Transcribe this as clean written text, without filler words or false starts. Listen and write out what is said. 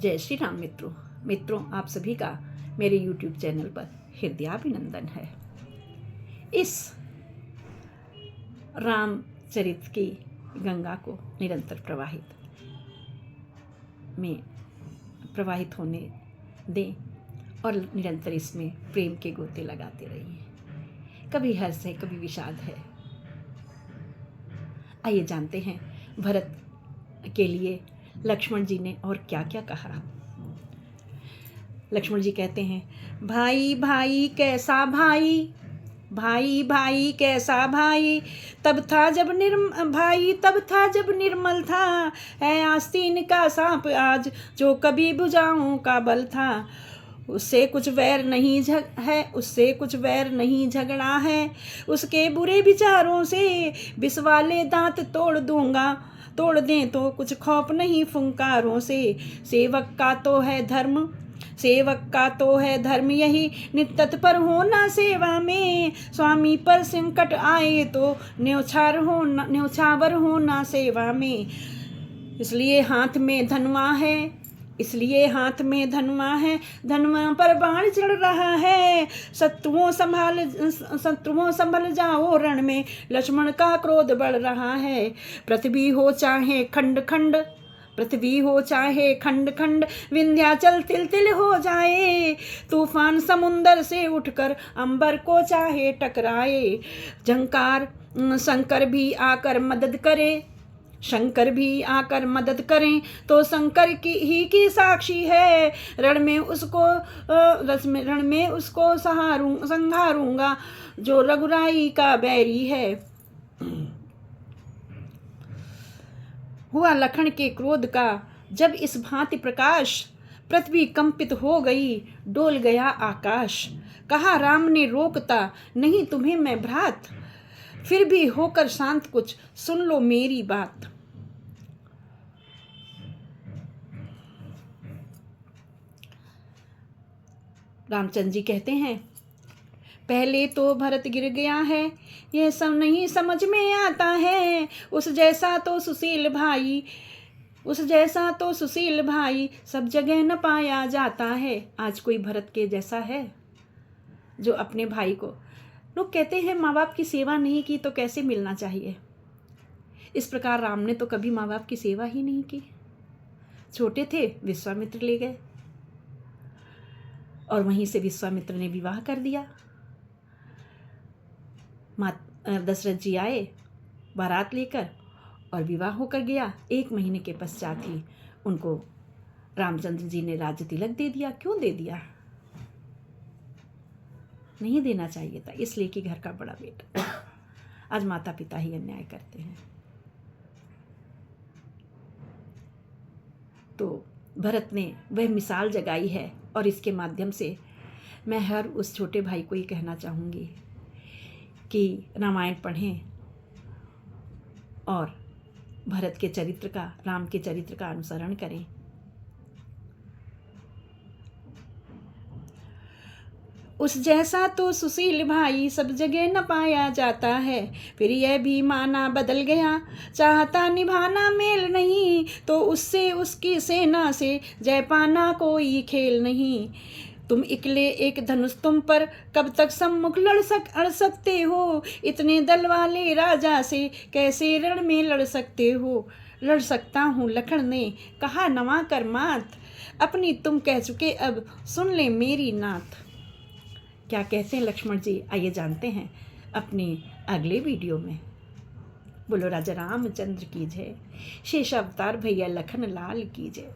जय श्री राम मित्रों, आप सभी का मेरे YouTube चैनल पर हृदयाभिनंदन है। इस रामचरित की गंगा को निरंतर प्रवाहित होने दें और निरंतर इसमें प्रेम के गोते लगाते रहिए। कभी हर्ष है, कभी विषाद है। आइए जानते हैं भरत के लिए लक्ष्मण जी ने और क्या क्या कहा। लक्ष्मण जी कहते हैं, भाई भाई कैसा भाई, भाई भाई कैसा भाई, तब था जब निर्मल था, है आस्तीन का सांप आज जो कभी भुजाओं का बल था। उससे कुछ वैर नहीं झगड़ा है, उसके बुरे विचारों से विष वाले दांत तोड़ दें तो कुछ खौफ नहीं फुंकारों से। सेवक का तो है धर्म यही नितत्पर होना सेवा में, स्वामी पर संकट आए तो न्यौछावर होना सेवा में। इसलिए हाथ में धनुआ है, धनुआ पर बाण चढ़ रहा है। शत्रुओं संभल जाओ रण में, लक्ष्मण का क्रोध बढ़ रहा है। पृथ्वी हो चाहे खंड खंड, विंध्याचल तिल तिल हो जाए। तूफान समुंदर से उठकर अंबर को चाहे टकराए। शंकर भी आकर मदद करें तो शंकर की साक्षी है। रण में उसको संहारूंगा जो रघुराई का बैरी है। हुआ लखन के क्रोध का जब इस भांति प्रकाश, पृथ्वी कंपित हो गई, डोल गया आकाश। कहा राम ने रोकता नहीं तुम्हें मैं भ्रात, फिर भी होकर शांत कुछ सुन लो मेरी बात। रामचंद्र जी कहते हैं, पहले तो भरत गिर गया है, यह सब नहीं समझ में आता है। उस जैसा तो सुशील भाई सब जगह न पाया जाता है। आज कोई भरत के जैसा है जो अपने भाई को, लोग कहते हैं माँ बाप की सेवा नहीं की तो कैसे मिलना चाहिए। इस प्रकार राम ने तो कभी माँ बाप की सेवा ही नहीं की। छोटे थे, विश्वामित्र ले गए और वहीं से विश्वामित्र ने विवाह कर दिया। दशरथ जी आए बारात लेकर और विवाह होकर गया। 1 महीने के पश्चात ही उनको रामचंद्र जी ने राज्य तिलक दे दिया। क्यों दे दिया? नहीं देना चाहिए था, इसलिए कि घर का बड़ा बेटा। आज माता पिता ही अन्याय करते हैं। तो भरत ने वह मिसाल जगाई है और इसके माध्यम से मैं हर उस छोटे भाई को ये कहना चाहूँगी कि रामायण पढ़ें और भरत के चरित्र का, राम के चरित्र का अनुसरण करें। उस जैसा तो सुशील भाई सब जगह न पाया जाता है। फिर यह भी माना बदल गया, चाहता निभाना मेल नहीं, तो उससे उसकी सेना से जय पाना कोई खेल नहीं। तुम इकले एक धनुष तुम पर कब तक सम्मुख अड़ सकते हो। इतने दल वाले राजा से कैसे रण में लड़ सकते हो। लड़ सकता हूँ लखन ने कहा नवा कर मात, अपनी तुम कह चुके अब सुन ले मेरी नात। क्या कहते हैं लक्ष्मण जी, आइए जानते हैं अपने अगले वीडियो में। बोलो राजा रामचंद्र की जय। शेष अवतार भैया लखन लाल की जय।